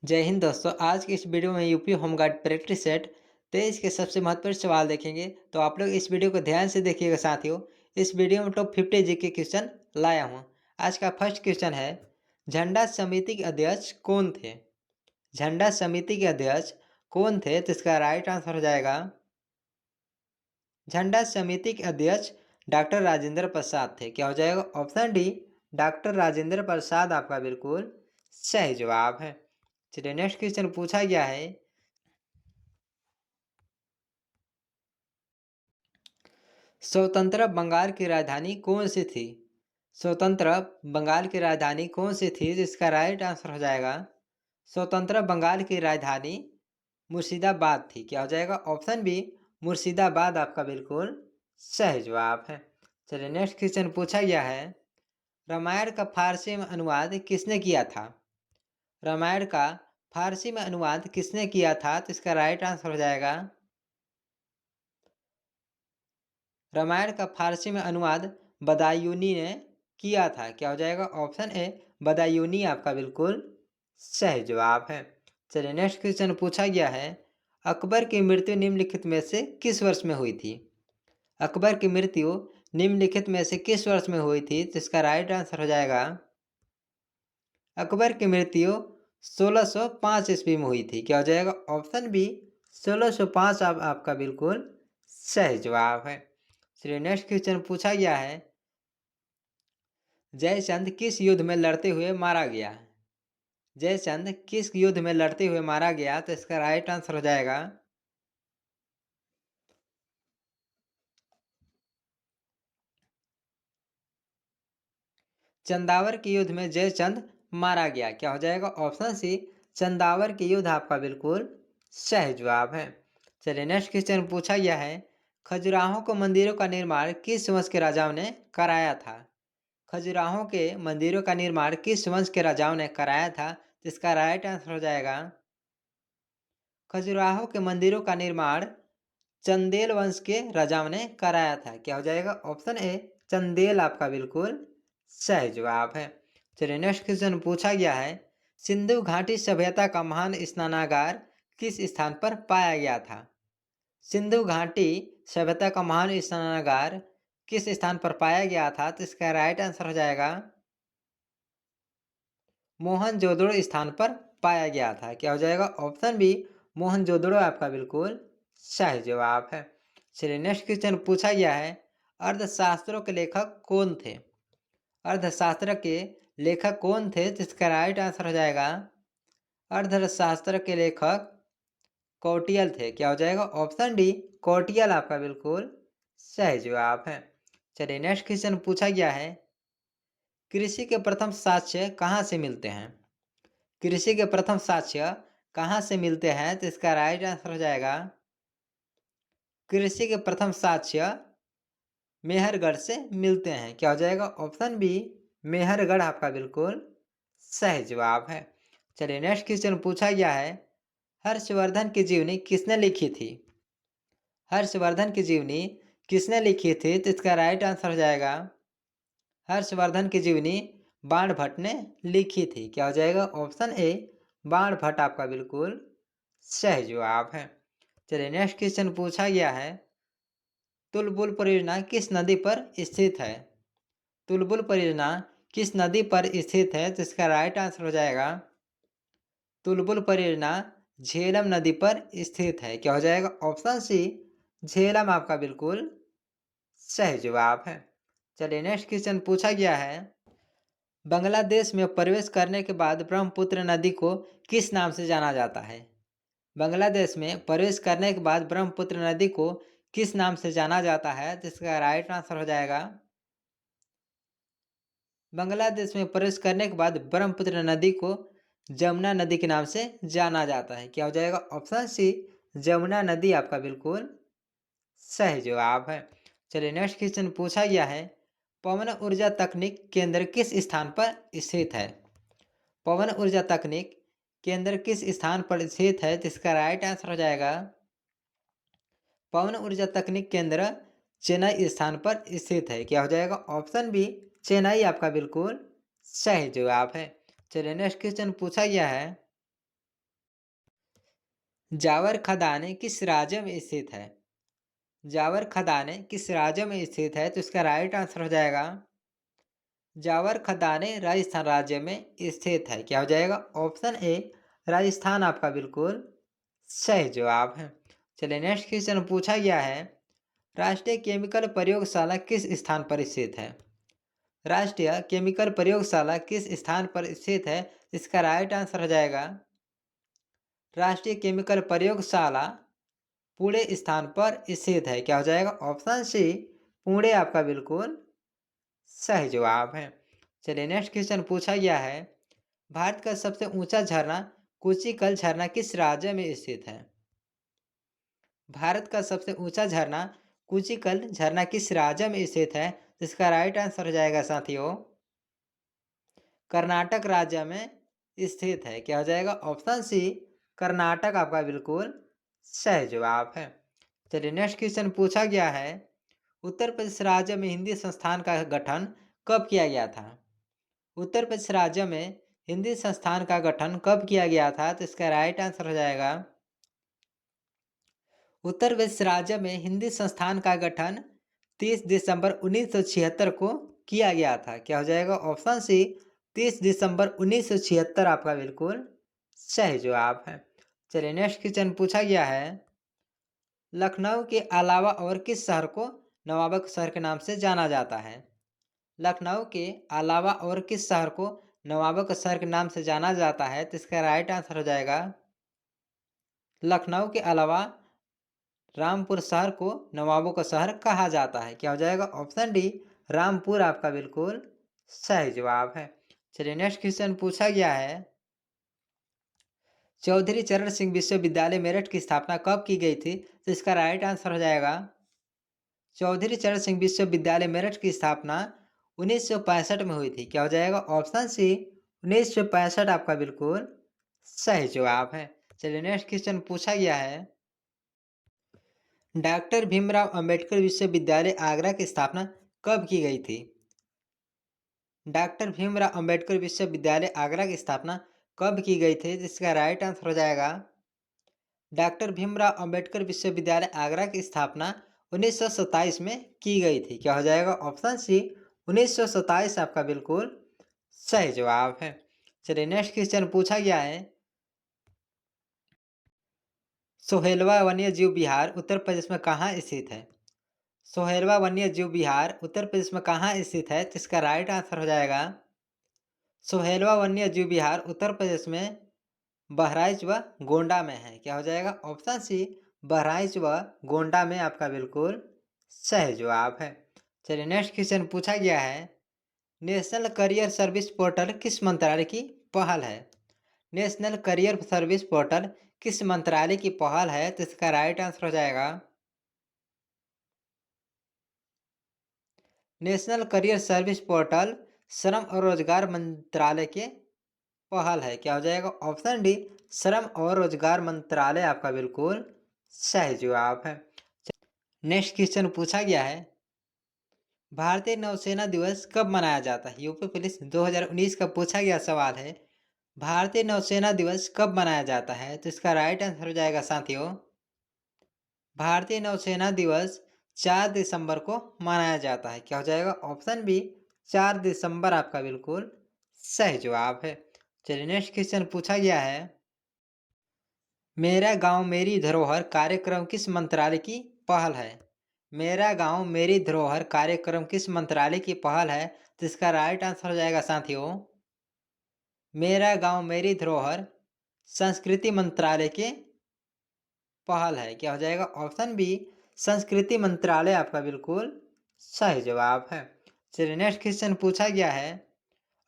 जय हिंद दोस्तों। आज की इस वीडियो में यूपी होमगार्ड प्रैक्टिस सेट 23 के सबसे महत्वपूर्ण सवाल देखेंगे। तो आप लोग इस वीडियो को ध्यान से देखिएगा साथियों। इस वीडियो में टॉप 50 जी के क्वेश्चन लाया हूँ। आज का फर्स्ट क्वेश्चन है, झंडा समिति के अध्यक्ष कौन थे? झंडा समिति के अध्यक्ष कौन थे? तो इसका राइट आंसर हो जाएगा, झंडा समिति के अध्यक्ष डॉक्टर राजेंद्र प्रसाद थे। क्या हो जाएगा? Option D, doctor Rajendra Prasad आपका बिल्कुल सही जवाब है। चलिए नेक्स्ट क्वेश्चन पूछा गया है, स्वतंत्र बंगाल की राजधानी कौन सी थी? स्वतंत्र बंगाल की राजधानी कौन सी थी? जिसका राइट आंसर हो जाएगा, स्वतंत्र बंगाल की राजधानी मुर्शिदाबाद थी। क्या हो जाएगा? ऑप्शन बी, मुर्शिदाबाद आपका बिल्कुल सही जवाब है। चलिए नेक्स्ट क्वेश्चन पूछा गया है, रामायण का फारसी में अनुवाद किसने किया था? रामायण का फारसी में अनुवाद किसने किया था? तो इसका राइट आंसर हो जाएगा, रामायण का फारसी में अनुवाद बदायूनी ने किया था। क्या हो जाएगा? ऑप्शन ए, बदायूनी आपका बिल्कुल सही जवाब है। चलिए नेक्स्ट क्वेश्चन पूछा गया है, अकबर की मृत्यु निम्नलिखित में से किस वर्ष में हुई थी? अकबर की मृत्यु निम्नलिखित में से किस वर्ष में हुई थी? तो इसका राइट आंसर हो जाएगा, अकबर की मृत्यु 1605 ईस्वी में हुई थी। क्या हो जाएगा? ऑप्शन बी, 1605 आपका बिल्कुल सही जवाब है। चलिए नेक्स्ट क्वेश्चन पूछा गया है, जयचंद किस युद्ध में लड़ते हुए मारा गया? जयचंद किस युद्ध में लड़ते हुए मारा गया? तो इसका राइट आंसर हो जाएगा, चंदावर के युद्ध में जयचंद मारा गया। क्या हो जाएगा? ऑप्शन सी, चंदावर के युद्ध आपका बिल्कुल सही जवाब है। चलिए नेक्स्ट क्वेश्चन पूछा गया है, खजुराहो को मंदिरों का निर्माण किस वंश के राजाओं ने कराया था? खजुराहो के मंदिरों का निर्माण किस वंश के राजाओं ने कराया था? तो इसका राइट आंसर हो जाएगा, खजुराहो के मंदिरों का निर्माण चंदेल वंश के राजाओं ने कराया था। क्या हो जाएगा? ऑप्शन ए, चंदेल आपका बिल्कुल सही जवाब है। चलिए नेक्स्ट क्वेश्चन पूछा गया है, सिंधु घाटी सभ्यता का महान स्नानागार किस स्थान पर पाया गया था? सिंधु घाटी सभ्यता का महान स्नानागार किस स्थान पर पाया गया था? तो इसका राइट आंसर हो जाएगा, मोहनजोदड़ो स्थान पर पाया गया था। क्या हो जाएगा? ऑप्शन बी, मोहनजोदड़ो आपका बिल्कुल सही जवाब है। चलिए नेक्स्ट क्वेश्चन पूछा गया है, अर्थशास्त्रों के लेखक कौन थे? अर्थशास्त्र के लेखक कौन थे? जिसका राइट आंसर हो जाएगा, अर्थशास्त्र के लेखक कौटिल्य थे। क्या हो जाएगा? ऑप्शन डी, कौटिल्य आपका बिल्कुल सही जवाब है। चलिए नेक्स्ट क्वेश्चन पूछा गया है, कृषि के प्रथम साक्ष्य कहाँ से मिलते हैं? कृषि के प्रथम साक्ष्य कहाँ से मिलते हैं? तो इसका राइट आंसर हो जाएगा, कृषि के प्रथम साक्ष्य मेहरगढ़ से मिलते हैं। क्या हो जाएगा? ऑप्शन बी, मेहरगढ़ आपका बिल्कुल सही जवाब है। चलिए नेक्स्ट क्वेश्चन पूछा गया है, हर्षवर्धन की जीवनी किसने लिखी थी? हर्षवर्धन की जीवनी किसने लिखी थी? तो इसका राइट आंसर हो जाएगा, हर्षवर्धन की जीवनी बाणभट्ट ने लिखी थी। क्या हो जाएगा? ऑप्शन ए, बाणभट्ट आपका बिल्कुल सही जवाब है। चलिए नेक्स्ट क्वेश्चन पूछा गया है, तुलबुल परियोजना किस नदी पर स्थित है? तुलबुल परियोजना किस नदी पर स्थित है? तो इसका राइट आंसर हो जाएगा, तुलबुल परियोजना झेलम नदी पर स्थित है। क्या हो जाएगा? ऑप्शन सी, झेलम आपका बिल्कुल सही जवाब है। चलिए नेक्स्ट क्वेश्चन पूछा गया है, बांग्लादेश में प्रवेश करने के बाद ब्रह्मपुत्र नदी को किस नाम से जाना जाता है? बांग्लादेश में प्रवेश करने के बाद ब्रह्मपुत्र नदी को किस नाम से जाना जाता है? तो इसका राइट आंसर हो जाएगा, बांग्लादेश में प्रवेश करने के बाद ब्रह्मपुत्र नदी को जमुना नदी के नाम से जाना जाता है। क्या हो जाएगा? ऑप्शन सी, जमुना नदी आपका बिल्कुल सही जवाब है। चलिए नेक्स्ट क्वेश्चन पूछा गया है, पवन ऊर्जा तकनीक केंद्र किस स्थान पर स्थित है? पवन ऊर्जा तकनीक केंद्र किस स्थान पर स्थित है? तो इसका राइट आंसर हो जाएगा, पवन ऊर्जा तकनीक केंद्र चेन्नई स्थान पर स्थित है। क्या हो जाएगा? ऑप्शन बी, चेन्नई आपका बिल्कुल सही जवाब है। चलिए नेक्स्ट क्वेश्चन पूछा गया है, जावर खदानें किस राज्य में स्थित है? जावर खदानें किस राज्य में स्थित है? तो इसका राइट आंसर हो जाएगा जावर खदानें राजस्थान राज्य में स्थित है। क्या हो जाएगा? ऑप्शन ए राजस्थान आपका बिल्कुल सही जवाब है। चलिए नेक्स्ट क्वेश्चन पूछा गया है, राष्ट्रीय केमिकल प्रयोगशाला किस स्थान पर स्थित है? राष्ट्रीय केमिकल प्रयोगशाला किस स्थान पर स्थित है? इसका राइट आंसर हो जाएगा राष्ट्रीय केमिकल प्रयोगशाला पुणे स्थान पर स्थित है। क्या हो जाएगा? ऑप्शन सी पुणे आपका बिल्कुल सही जवाब है। चलिए नेक्स्ट क्वेश्चन पूछा गया है, भारत का सबसे ऊंचा झरना कुचिकल झरना किस राज्य में स्थित है? भारत का सबसे ऊंचा झरना कुचिकल झरना किस राज्य में स्थित है? इसका राइट आंसर हो जाएगा साथियों कर्नाटक राज्य में स्थित है। क्या हो जाएगा? ऑप्शन सी कर्नाटक आपका बिल्कुल सही जवाब है। चलिए नेक्स्ट क्वेश्चन पूछा गया है, उत्तर प्रदेश राज्य में हिंदी संस्थान का गठन कब किया गया था? उत्तर प्रदेश राज्य में हिंदी संस्थान का गठन कब किया गया था? तो इसका राइट आंसर हो जाएगा उत्तर प्रदेश राज्य में हिंदी संस्थान का गठन 30 दिसंबर 1976 को किया गया था। क्या हो जाएगा? ऑप्शन सी 30 दिसंबर 1976 आपका बिल्कुल सही जवाब है। चलिए नेक्स्ट क्वेश्चन पूछा गया है, लखनऊ के अलावा और किस शहर को नवाबक शहर के नाम से जाना जाता है? लखनऊ के अलावा और किस शहर को नवाबक शहर के नाम से जाना जाता है? तो इसका राइट आंसर हो जाएगा लखनऊ के अलावा रामपुर शहर को नवाबों का शहर कहा जाता है। क्या हो जाएगा? ऑप्शन डी रामपुर आपका बिल्कुल सही जवाब है। चलिए नेक्स्ट क्वेश्चन पूछा गया है, चौधरी चरण सिंह विश्वविद्यालय मेरठ की स्थापना कब की गई थी? तो इसका राइट आंसर हो जाएगा चौधरी चरण सिंह विश्वविद्यालय मेरठ की स्थापना 1965 में हुई थी। क्या हो जाएगा? ऑप्शन सी 1965 आपका बिल्कुल सही जवाब है। चलिए नेक्स्ट क्वेश्चन पूछा गया है, डॉक्टर भीमराव अंबेडकर विश्वविद्यालय आगरा की स्थापना कब की गई थी? डॉक्टर भीमराव अंबेडकर विश्वविद्यालय आगरा की स्थापना कब की गई थी? जिसका राइट आंसर हो जाएगा डॉक्टर भीमराव अंबेडकर विश्वविद्यालय आगरा की स्थापना 1927 में की गई थी। क्या हो जाएगा? ऑप्शन सी 1927 आपका बिल्कुल सही जवाब है। चलिए नेक्स्ट क्वेश्चन पूछा गया है, सोहेलवा वन्य जीव विहार उत्तर प्रदेश में कहाँ स्थित है? सोहेलवा वन्य जीव विहार उत्तर प्रदेश में कहाँ स्थित है? तो इसका राइट आंसर हो जाएगा सोहेलवा वन्य जीव विहार उत्तर प्रदेश में बहराइच व गोंडा में है। क्या हो जाएगा? ऑप्शन सी बहराइच व गोंडा में आपका बिल्कुल सही जवाब है। चलिए नेक्स्ट क्वेश्चन पूछा गया है, नेशनल करियर सर्विस पोर्टल किस मंत्रालय की पहल है? नेशनल करियर सर्विस पोर्टल किस मंत्रालय की पहल है? तो इसका राइट आंसर हो जाएगा नेशनल करियर सर्विस पोर्टल श्रम और रोजगार मंत्रालय के पहल है। क्या हो जाएगा? ऑप्शन डी श्रम और रोजगार मंत्रालय आपका बिल्कुल सही जवाब है। नेक्स्ट क्वेश्चन पूछा गया है, भारतीय नौसेना दिवस कब मनाया जाता है? यूपी पुलिस 2019 का पूछा गया सवाल है, भारतीय नौसेना दिवस कब मनाया जाता है? तो इसका राइट आंसर हो जाएगा साथियों भारतीय नौसेना दिवस 4 दिसंबर को मनाया जाता है। क्या हो जाएगा? ऑप्शन बी 4 दिसंबर आपका बिल्कुल सही जवाब है। चलिए नेक्स्ट क्वेश्चन पूछा गया है, मेरा गांव मेरी धरोहर कार्यक्रम किस मंत्रालय की पहल है? मेरा गांव मेरी धरोहर कार्यक्रम किस मंत्रालय की पहल है? तो इसका राइट आंसर हो जाएगा साथियों मेरा गांव मेरी धरोहर संस्कृति मंत्रालय के पहल है। क्या हो जाएगा? ऑप्शन बी संस्कृति मंत्रालय आपका बिल्कुल सही जवाब है। चलिए नेक्स्ट क्वेश्चन पूछा गया है,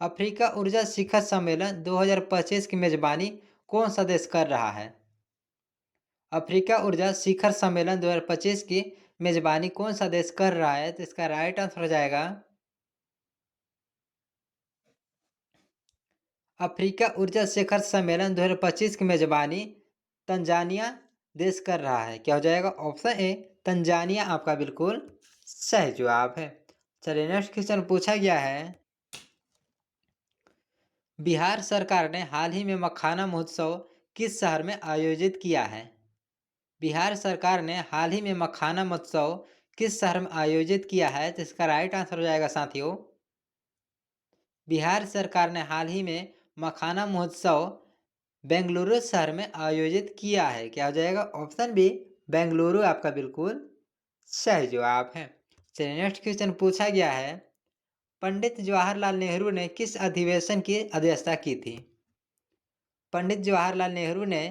अफ्रीका ऊर्जा शिखर सम्मेलन 2025 की मेजबानी कौन सा देश कर रहा है? अफ्रीका ऊर्जा शिखर सम्मेलन 2025 की मेजबानी कौन सा देश कर रहा है? तो इसका राइट आंसर हो जाएगा अफ्रीका ऊर्जा शिखर सम्मेलन 2025 की मेजबानी तंजानिया देश कर रहा है। क्या हो जाएगा? ऑप्शन ए तंजानिया आपका बिल्कुल सही जवाब है। चलिए नेक्स्ट क्वेश्चन पूछा गया है, बिहार सरकार ने हाल ही में मखाना महोत्सव किस शहर में आयोजित किया है? बिहार सरकार ने हाल ही में मखाना महोत्सव किस शहर में आयोजित किया है? तो इसका राइट आंसर हो जाएगा साथियों, बिहार सरकार ने हाल ही में मखाना महोत्सव बेंगलुरु शहर में आयोजित किया है। क्या हो जाएगा? ऑप्शन बी, बेंगलुरु आपका बिल्कुल सही जवाब है। चलिए नेक्स्ट क्वेश्चन पूछा गया है, पंडित जवाहरलाल नेहरू ने किस अधिवेशन की अध्यक्षता की थी? पंडित जवाहरलाल नेहरू ने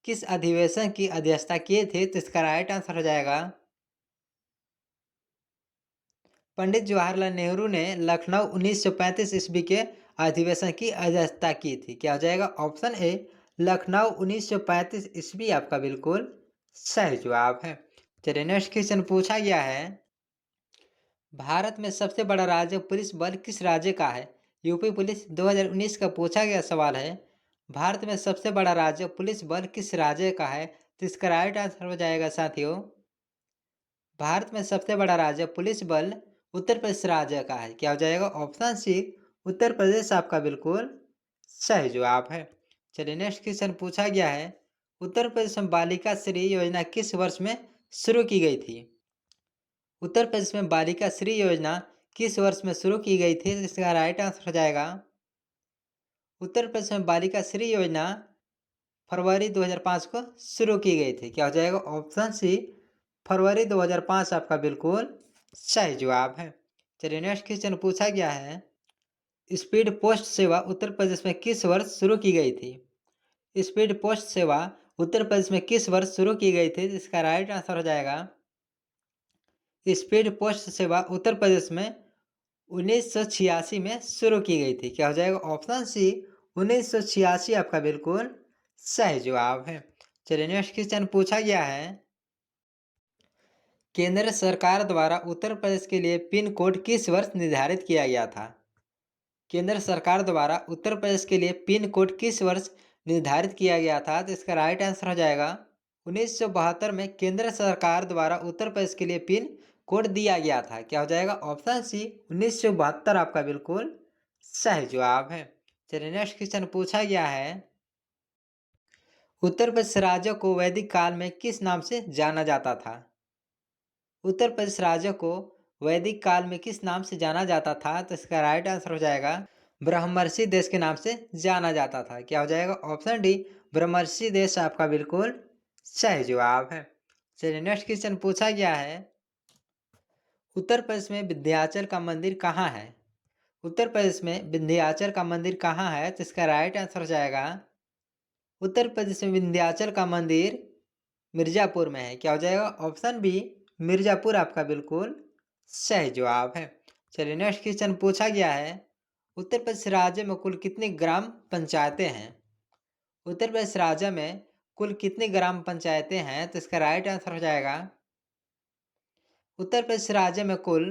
किस अधिवेशन की अध्यक्षता की थी? तो इसका राइट आंसर हो जाएगा, पंडित जवाहरलाल नेहरू ने लखनऊ 1935 ईस्वी के अधिवेशन की अध्यक्षता की थी। क्या हो जाएगा? ऑप्शन ए, लखनऊ 1935 ईस्वी आपका बिल्कुल सही जवाब है। चलिए नेक्स्ट क्वेश्चन पूछा गया है, भारत में सबसे बड़ा राज्य पुलिस बल किस राज्य का है? यूपी पुलिस 2019 का पूछा गया सवाल है, भारत में सबसे बड़ा राज्य पुलिस बल किस राज्य का है? तो इसका राइट आंसर हो जाएगा साथियों, भारत में सबसे बड़ा राज्य पुलिस बल उत्तर प्रदेश राज्य का है। क्या हो जाएगा? ऑप्शन सी, उत्तर प्रदेश आपका बिल्कुल सही जवाब है। चलिए नेक्स्ट क्वेश्चन पूछा गया है, उत्तर प्रदेश में बालिका श्री योजना किस वर्ष में शुरू की गई थी? उत्तर प्रदेश में बालिका श्री योजना किस वर्ष में शुरू की गई थी? इसका राइट आंसर हो जाएगा, उत्तर प्रदेश में बालिका श्री योजना फरवरी 2005 को शुरू की गई थी। क्या हो जाएगा? ऑप्शन सी, फरवरी 2005 आपका बिल्कुल सही जवाब है। चलिए नेक्स्ट क्वेश्चन पूछा गया है, स्पीड पोस्ट सेवा उत्तर प्रदेश में किस वर्ष शुरू की गई थी? स्पीड पोस्ट सेवा उत्तर प्रदेश में किस वर्ष शुरू की गई थी? इसका राइट आंसर हो जाएगा, स्पीड पोस्ट सेवा उत्तर प्रदेश में 1986 में शुरू की गई थी। क्या हो जाएगा? ऑप्शन सी, 1986 आपका बिल्कुल सही जवाब है। चलिए नेक्स्ट क्वेश्चन पूछा गया है, केंद्र सरकार द्वारा उत्तर प्रदेश के लिए पिन कोड किस वर्ष निर्धारित किया गया था? केंद्र सरकार द्वारा उत्तर प्रदेश के लिए पिन कोड किस वर्ष निर्धारित किया गया था? तो इसका राइट आंसर हो जाएगा, 1972 में केंद्र सरकार द्वारा उत्तर प्रदेश के लिए पिन कोड दिया गया था। क्या हो जाएगा? ऑप्शन सी, 1972 आपका बिल्कुल सही जवाब है। चलिए नेक्स्ट क्वेश्चन पूछा गया है, उत्तर प्रदेश राज्य को वैदिक काल में किस नाम से जाना जाता था? उत्तर प्रदेश राज्य को वैदिक काल में किस नाम से जाना जाता था? तो इसका राइट आंसर हो जाएगा, ब्रह्मर्षि देश के नाम से जाना जाता था। क्या हो जाएगा? ऑप्शन डी, ब्रह्मर्षि देश आपका बिल्कुल सही जवाब है। चलिए नेक्स्ट क्वेश्चन पूछा गया है, उत्तर प्रदेश में विंध्याचल का मंदिर कहाँ है? उत्तर प्रदेश में विंध्याचल का मंदिर कहाँ है? तो इसका राइट आंसर हो जाएगा, उत्तर प्रदेश में विंध्याचल का मंदिर मिर्जापुर में है। क्या हो जाएगा? ऑप्शन बी, मिर्जापुर आपका बिल्कुल सही जवाब है। चलिए नेक्स्ट क्वेश्चन पूछा गया है, उत्तर प्रदेश राज्य में कुल कितनी ग्राम पंचायतें हैं? उत्तर प्रदेश राज्य में कुल कितनी ग्राम पंचायतें हैं? तो इसका राइट आंसर हो जाएगा, उत्तर प्रदेश राज्य में कुल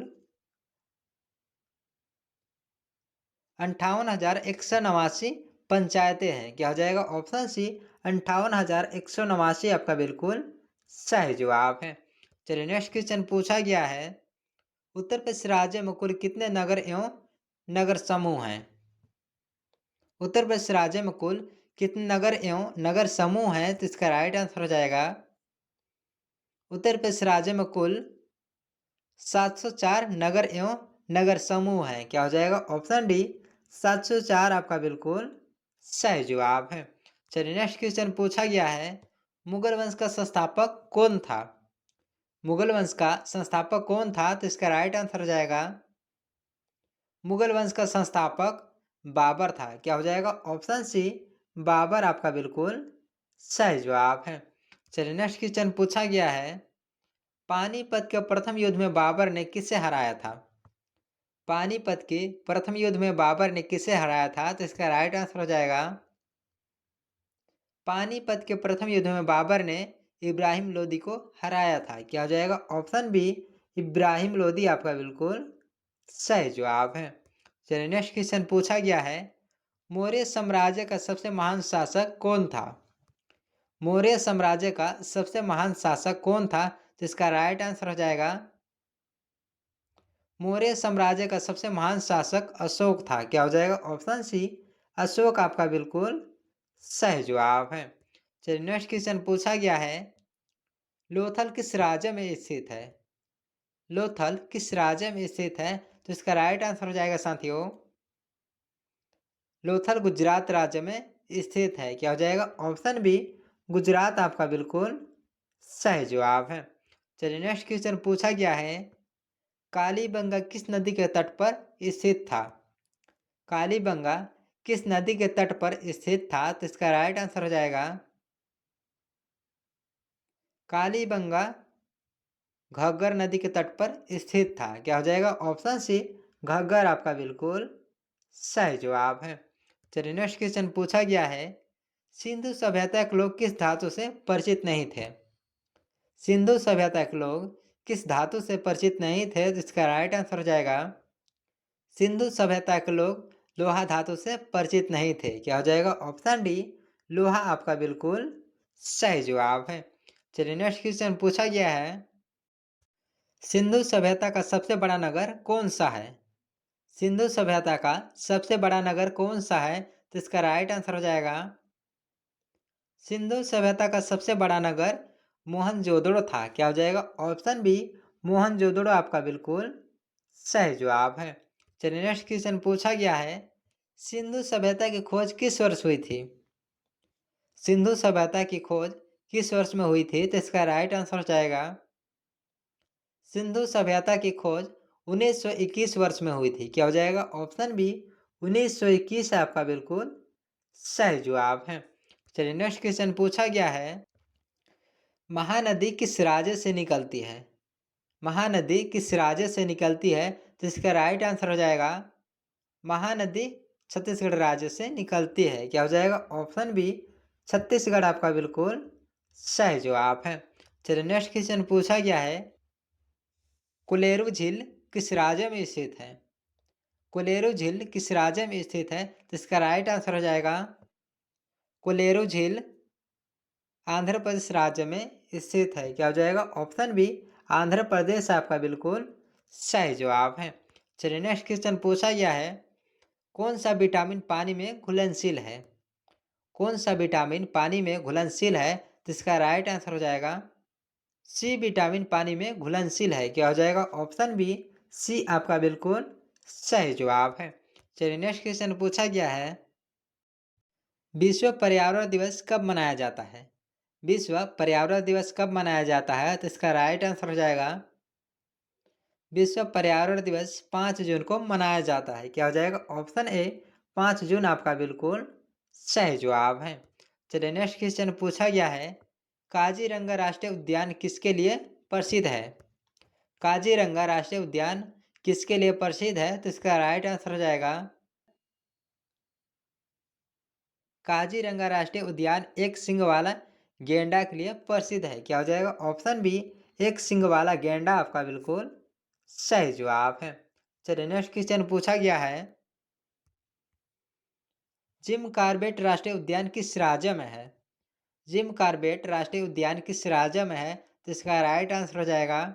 58,189 पंचायतें हैं। क्या हो जाएगा? ऑप्शन सी, 58,189 आपका बिल्कुल सही जवाब है। चलिए नेक्स्ट क्वेश्चन पूछा गया है, उत्तर प्रदेश राज्य में कुल कितने नगर एवं नगर समूह हैं? उत्तर प्रदेश राज्य में कुल कितने नगर एवं नगर समूह हैं? तो इसका राइट आंसर हो जाएगा, उत्तर प्रदेश राज्य में कुल 704 नगर एवं नगर समूह हैं। क्या हो जाएगा? ऑप्शन डी, 704 आपका बिल्कुल सही जवाब है। चलिए नेक्स्ट क्वेश्चन पूछा गया है, मुगल वंश का संस्थापक कौन था? मुगल वंश का संस्थापक कौन था? तो इसका राइट आंसर हो जाएगा, मुगल वंश का संस्थापक बाबर था। क्या हो जाएगा? ऑप्शन सी, बाबर आपका बिल्कुल सही जवाब है। चलिए नेक्स्ट क्वेश्चन पूछा गया है, पानीपत के प्रथम युद्ध में बाबर ने किसे हराया था? पानीपत के प्रथम युद्ध में बाबर ने किसे हराया था? तो इसका राइट आंसर हो जाएगा, पानीपत के प्रथम युद्ध में बाबर ने इब्राहिम लोदी को हराया था। क्या हो जाएगा? ऑप्शन बी, इब्राहिम लोदी आपका बिल्कुल सही जवाब है। चलिए नेक्स्ट क्वेश्चन पूछा गया है, मौर्य साम्राज्य का सबसे महान शासक कौन था? मौर्य साम्राज्य का सबसे महान शासक कौन था? तो इसका राइट आंसर हो जाएगा, मौर्य साम्राज्य का सबसे महान शासक अशोक था। क्या हो जाएगा? ऑप्शन सी, अशोक आपका बिल्कुल सही जवाब है। चलिए नेक्स्ट क्वेश्चन पूछा गया है, लोथल किस राज्य में स्थित है? लोथल किस राज्य में स्थित है? तो इसका राइट आंसर हो जाएगा साथियों, लोथल गुजरात राज्य में स्थित है। क्या हो जाएगा? ऑप्शन बी गुजरात आपका बिल्कुल सही जवाब है। चलिए नेक्स्ट क्वेश्चन पूछा गया है, कालीबंगा किस नदी के तट पर स्थित था? कालीबंगा किस नदी के तट पर स्थित था? तो इसका राइट आंसर हो जाएगा, कालीबंगा घग्गर नदी के तट पर स्थित था। क्या हो जाएगा? ऑप्शन सी घग्गर आपका बिल्कुल सही जवाब है। चलिए नेक्स्ट क्वेश्चन पूछा गया है, सिंधु सभ्यता के लोग किस धातु से परिचित नहीं थे? सिंधु सभ्यता के लोग किस धातु से परिचित नहीं थे? तो इसका राइट आंसर हो जाएगा, सिंधु सभ्यता के लोग लोहा धातु से परिचित नहीं थे। क्या हो जाएगा? ऑप्शन डी लोहा आपका बिल्कुल सही जवाब है। चलिए नेक्स्ट क्वेश्चन पूछा गया है, सिंधु सभ्यता का सबसे बड़ा नगर कौन सा है? सिंधु सभ्यता का सबसे बड़ा नगर कौन सा है? तो इसका राइट आंसर हो जाएगा, सिंधु सभ्यता का सबसे बड़ा नगर मोहनजोदड़ो था। क्या हो जाएगा? ऑप्शन बी मोहनजोदड़ो आपका बिल्कुल सही जवाब है। चलिए नेक्स्ट क्वेश्चन पूछा गया है, सिंधु सभ्यता की खोज किस वर्ष हुई थी? सिंधु सभ्यता की खोज किस वर्ष में हुई थी? तो इसका राइट आंसर हो जाएगा, सिंधु सभ्यता की खोज 1921 वर्ष में हुई थी। क्या हो जाएगा? ऑप्शन बी 1921 आपका बिल्कुल सही जवाब है। चलिए नेक्स्ट क्वेश्चन पूछा गया है, महानदी किस राज्य से निकलती है? महानदी किस राज्य से निकलती है? तो इसका राइट आंसर हो जाएगा, महानदी छत्तीसगढ़ राज्य से निकलती है। क्या हो जाएगा? ऑप्शन बी छत्तीसगढ़ आपका बिल्कुल सही जवाब है। चलिए नेक्स्ट क्वेश्चन पूछा गया है, कोलेरू झील किस राज्य में स्थित है? कोलेरू झील किस राज्य में स्थित है? तो इसका राइट आंसर हो जाएगा, कोलेरू झील आंध्र प्रदेश राज्य में स्थित है। क्या हो जाएगा? ऑप्शन बी आंध्र प्रदेश आपका बिल्कुल सही जवाब है। चलिए नेक्स्ट क्वेश्चन पूछा गया है, कौन सा विटामिन पानी में घुलनशील है? कौन सा विटामिन पानी में घुलनशील है? तो इसका राइट आंसर हो जाएगा, सी विटामिन पानी में घुलनशील है। क्या हो जाएगा? ऑप्शन बी सी आपका बिल्कुल सही जवाब है। चलिए नेक्स्ट क्वेश्चन पूछा गया है, विश्व पर्यावरण दिवस कब मनाया जाता है? विश्व पर्यावरण दिवस कब मनाया जाता है? तो इसका राइट आंसर हो जाएगा, विश्व पर्यावरण दिवस 5 जून को मनाया जाता है। क्या हो जाएगा? ऑप्शन ए 5 जून आपका बिल्कुल सही जवाब है। चलिए नेक्स्ट क्वेश्चन पूछा गया है, काजीरंगा राष्ट्रीय उद्यान किसके लिए प्रसिद्ध है? काजीरंगा राष्ट्रीय उद्यान किसके लिए प्रसिद्ध है? तो इसका राइट आंसर हो जाएगा, काजीरंगा राष्ट्रीय उद्यान एक सींग वाला गेंडा के लिए प्रसिद्ध है। क्या हो जाएगा? ऑप्शन बी एक सींग वाला गेंडा आपका बिल्कुल सही जवाब है। चलिए नेक्स्ट क्वेश्चन पूछा गया है, जिम कार्बेट राष्ट्रीय उद्यान किस राज्य में है? जिम कार्बेट राष्ट्रीय उद्यान किस राज्य में है? तो इसका राइट आंसर हो जाएगा,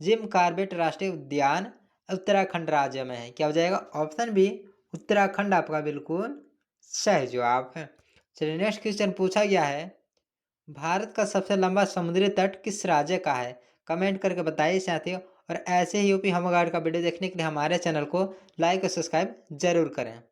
जिम कार्बेट राष्ट्रीय उद्यान उत्तराखंड राज्य में है। क्या हो जाएगा? ऑप्शन बी उत्तराखंड आपका बिल्कुल सही जवाब है। चलिए नेक्स्ट क्वेश्चन पूछा गया है, भारत का सबसे लंबा समुद्री तट किस राज्य का है? कमेंट करके बताइए साथियों, और ऐसे ही यूपी होम गार्ड का वीडियो देखने के लिए हमारे चैनल को लाइक और सब्सक्राइब जरूर करें।